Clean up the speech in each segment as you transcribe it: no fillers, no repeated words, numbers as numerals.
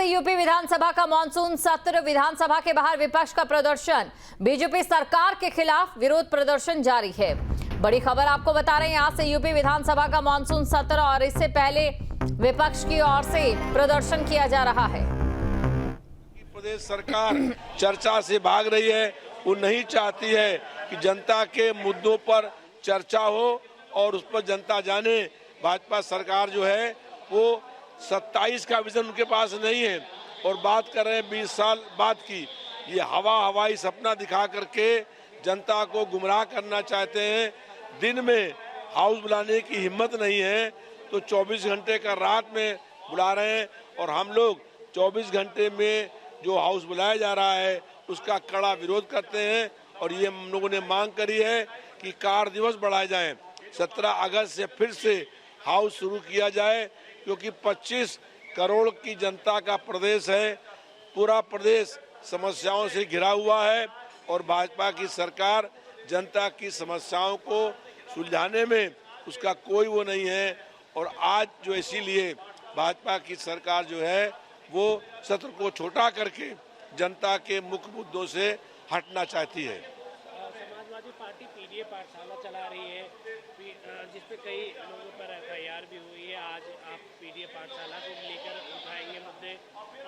से यूपी विधानसभा का मॉनसून सत्र। विधानसभा के बाहर विपक्ष का प्रदर्शन, बीजेपी सरकार के खिलाफ विरोध प्रदर्शन जारी है। बड़ी खबर आपको बता रहे हैं, आज से यूपी विधानसभा का मॉनसून सत्र और इससे पहले विपक्ष की ओर से प्रदर्शन किया जा रहा है। प्रदेश सरकार चर्चा से भाग रही है। वो नहीं चाहती है कि जनता के मुद्दों पर चर्चा हो और उस पर जनता जाने। भाजपा सरकार जो है वो 27 का विजन उनके पास नहीं है और बात कर रहे हैं 20 साल बाद की। ये हवाई सपना दिखा करके जनता को गुमराह करना चाहते हैं। दिन में हाउस बुलाने की हिम्मत नहीं है तो 24 घंटे का रात में बुला रहे हैं और हम लोग 24 घंटे में जो हाउस बुलाया जा रहा है उसका कड़ा विरोध करते हैं। और ये हम लोगों ने मांग करी है कि कार्य दिवस बढ़ाए जाएं। 17 अगस्त से फिर से हाउस शुरू किया जाए क्योंकि 25 करोड़ की जनता का प्रदेश है। पूरा प्रदेश समस्याओं से घिरा हुआ है और भाजपा की सरकार जनता की समस्याओं को सुलझाने में उसका कोई वो नहीं है। और आज जो इसीलिए भाजपा की सरकार जो है वो सत्र को छोटा करके जनता के मुख्य मुद्दों से हटना चाहती है। समाजवादी पार्टी पीडीए पाठशाला चला रही है जिसपे कई लोगों पर एफआईआर भी हुई है। आज आप पीडीए पाठशाला को लेकर उठाएंगे मुद्दे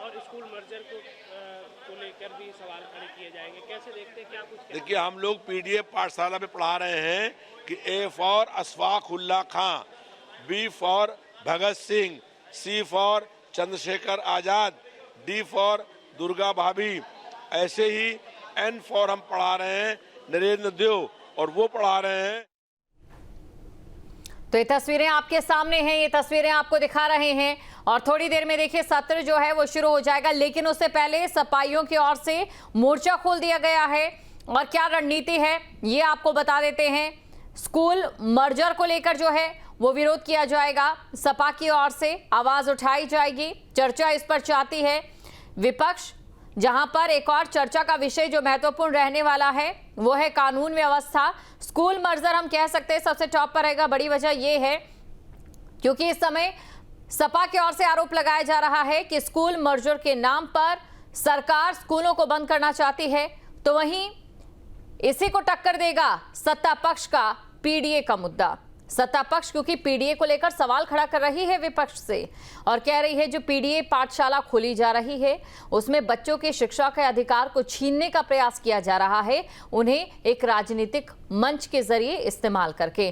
और स्कूल मर्जर को लेकर भी सवाल खड़े किए जाएंगे। कैसे देखते हैं, क्या कुछ? देखिए, हम लोग पीडीए पाठशाला में पढ़ा रहे हैं कि A for Ashfaq Ullah Khan, B for Bhagat Singh, C for Chandrashekhar Azad, D for Durga Bhabhi, ऐसे ही एन फॉर हम पढ़ा रहे हैं नरेंद्र देव और वो पढ़ा रहे हैं। तो ये तस्वीरें आपके सामने हैं, ये तस्वीरें आपको दिखा रहे हैं और थोड़ी देर में देखिए सत्र जो है वो शुरू हो जाएगा। लेकिन उससे पहले सपाइयों की ओर से मोर्चा खोल दिया गया है और क्या रणनीति है ये आपको बता देते हैं। स्कूल मर्जर को लेकर जो है वो विरोध किया जाएगा, सपा की ओर से आवाज उठाई जाएगी, चर्चा इस पर चाहती है विपक्ष। जहां पर एक और चर्चा का विषय जो महत्वपूर्ण रहने वाला है वो है कानून व्यवस्था। स्कूल मर्जर हम कह सकते हैं सबसे टॉप पर रहेगा। बड़ी वजह यह है क्योंकि इस समय सपा की ओर से आरोप लगाया जा रहा है कि स्कूल मर्जर के नाम पर सरकार स्कूलों को बंद करना चाहती है, तो वहीं इसी को टक्कर देगा सत्ता पक्ष का पीडीए का मुद्दा। सत्ता पक्ष क्योंकि पीडीए को लेकर सवाल खड़ा कर रही है विपक्ष से और कह रही है जो पीडीए पाठशाला खोली जा रही है उसमें बच्चों की शिक्षा के अधिकार को छीनने का प्रयास किया जा रहा है, उन्हें एक राजनीतिक मंच के जरिए इस्तेमाल करके।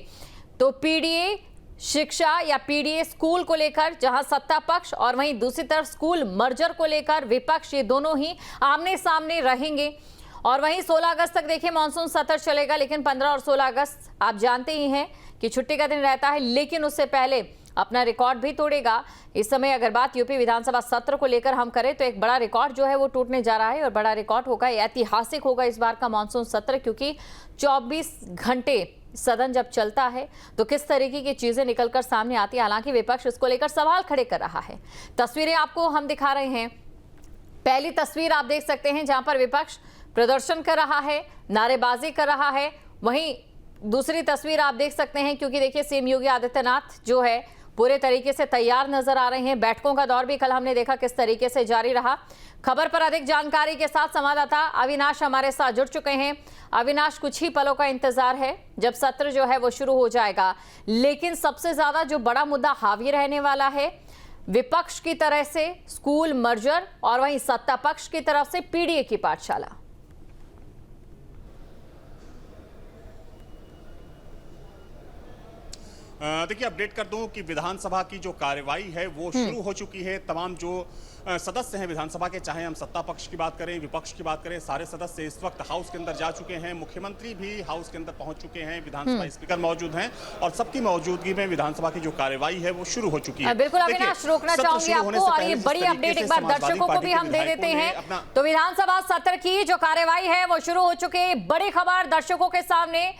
तो पीडीए शिक्षा या पीडीए स्कूल को लेकर जहां सत्ता पक्ष और वहीं दूसरी तरफ स्कूल मर्जर को लेकर विपक्ष, ये दोनों ही आमने सामने रहेंगे। और वहीं 16 अगस्त तक देखिए मॉनसून सत्र चलेगा, लेकिन 15 और 16 अगस्त आप जानते ही हैं कि छुट्टी का दिन रहता है, लेकिन उससे पहले अपना रिकॉर्ड भी तोड़ेगा। इस समय अगर बात यूपी विधानसभा सत्र को लेकर हम करें तो एक बड़ा रिकॉर्ड जो है वो टूटने जा रहा है और बड़ा रिकॉर्ड होगा, ऐतिहासिक होगा इस बार का मॉनसून सत्र, क्योंकि 24 घंटे सदन जब चलता है तो किस तरीके की चीजें निकलकर सामने आती है। हालांकि विपक्ष इसको लेकर सवाल खड़े कर रहा है। तस्वीरें आपको हम दिखा रहे हैं। पहली तस्वीर आप देख सकते हैं जहां पर विपक्ष प्रदर्शन कर रहा है, नारेबाजी कर रहा है। वहीं दूसरी तस्वीर आप देख सकते हैं क्योंकि देखिए सीएम योगी आदित्यनाथ जो है पूरे तरीके से तैयार नजर आ रहे हैं। बैठकों का दौर भी कल हमने देखा किस तरीके से जारी रहा। खबर पर अधिक जानकारी के साथ संवाददाता अविनाश हमारे साथ जुड़ चुके हैं। अविनाश, कुछ ही पलों का इंतजार है जब सत्र जो है वो शुरू हो जाएगा, लेकिन सबसे ज्यादा जो बड़ा मुद्दा हावी रहने वाला है विपक्ष की तरह से स्कूल मर्जर और वहीं सत्ता पक्ष की तरफ से पीडीए की पाठशाला। देखिए, अपडेट कर दूं कि विधानसभा की जो कार्यवाही है वो शुरू हो चुकी है। तमाम जो सदस्य हैं विधानसभा के, चाहे हम सत्ता पक्ष की बात करें, विपक्ष की बात करें, सारे सदस्य इस वक्त हाउस के अंदर जा चुके हैं। मुख्यमंत्री भी हाउस के अंदर पहुंच चुके हैं, विधानसभा स्पीकर मौजूद हैं और सबकी मौजूदगी में विधानसभा की जो कार्यवाही है वो शुरू हो चुकी है। बिल्कुल अविनाश, रोकना चाहूंगी आपको और ये बड़ी अपडेट एक बार दर्शकों को भी हम दे देते हैं। तो विधानसभा सत्र की जो कार्यवाही है वो शुरू हो चुकी है। बड़ी खबर दर्शकों के सामने,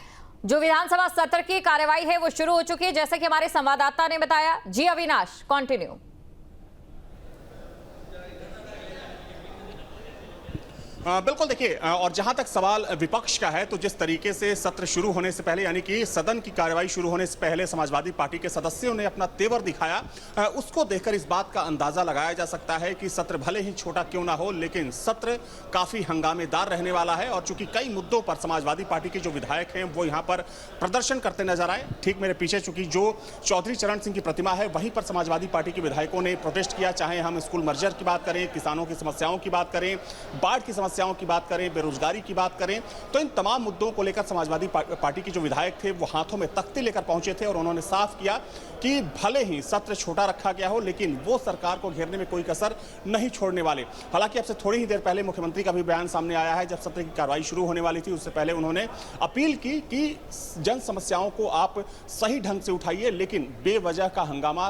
जो विधानसभा सत्र की कार्यवाही है वो शुरू हो चुकी है, जैसे कि हमारे संवाददाता ने बताया। जी अविनाश, कंटिन्यू। बिल्कुल देखिए, और जहां तक सवाल विपक्ष का है तो जिस तरीके से सत्र शुरू होने से पहले यानी कि सदन की कार्यवाही शुरू होने से पहले समाजवादी पार्टी के सदस्यों ने अपना तेवर दिखाया, उसको देखकर इस बात का अंदाजा लगाया जा सकता है कि सत्र भले ही छोटा क्यों ना हो लेकिन सत्र काफी हंगामेदार रहने वाला है। और चूंकि कई मुद्दों पर समाजवादी पार्टी के जो विधायक हैं वो यहां पर प्रदर्शन करते नजर आए। ठीक मेरे पीछे चूंकि जो चौधरी चरण सिंह की प्रतिमा है वहीं पर समाजवादी पार्टी के विधायकों ने प्रोटेस्ट किया, चाहे हम स्कूल मर्जर की बात करें, किसानों की समस्याओं की बात करें, बाढ़ की समस्याओं की बात करें, बेरोजगारी की बात करें, तो इन तमाम मुद्दों को लेकर समाजवादी पार्टी के जो विधायक थे वो हाथों में तख्ते लेकर पहुंचे थे और उन्होंने साफ किया कि भले ही सत्र छोटा रखा गया हो लेकिन वो सरकार को घेरने में कोई कसर नहीं छोड़ने वाले। हालांकि अब से थोड़ी ही देर पहले मुख्यमंत्री का भी बयान सामने आया है। जब सत्र की कार्रवाई शुरू होने वाली थी उससे पहले उन्होंने अपील की कि जन समस्याओं को आप सही ढंग से उठाइए लेकिन बेवजह का हंगामा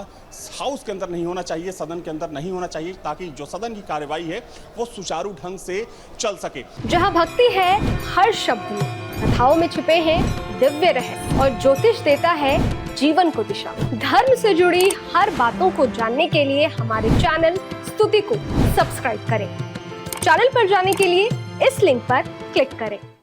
हाउस के अंदर नहीं होना चाहिए, सदन के अंदर नहीं होना चाहिए, ताकि जो सदन की कार्यवाही है वो सुचारू ढंग से चल सके। जहां भक्ति है हर शब्द में, कथाओं में छिपे हैं दिव्य रहस्य और ज्योतिष देता है जीवन को दिशा। धर्म से जुड़ी हर बातों को जानने के लिए हमारे चैनल स्तुति को सब्सक्राइब करें। चैनल पर जाने के लिए इस लिंक पर क्लिक करें।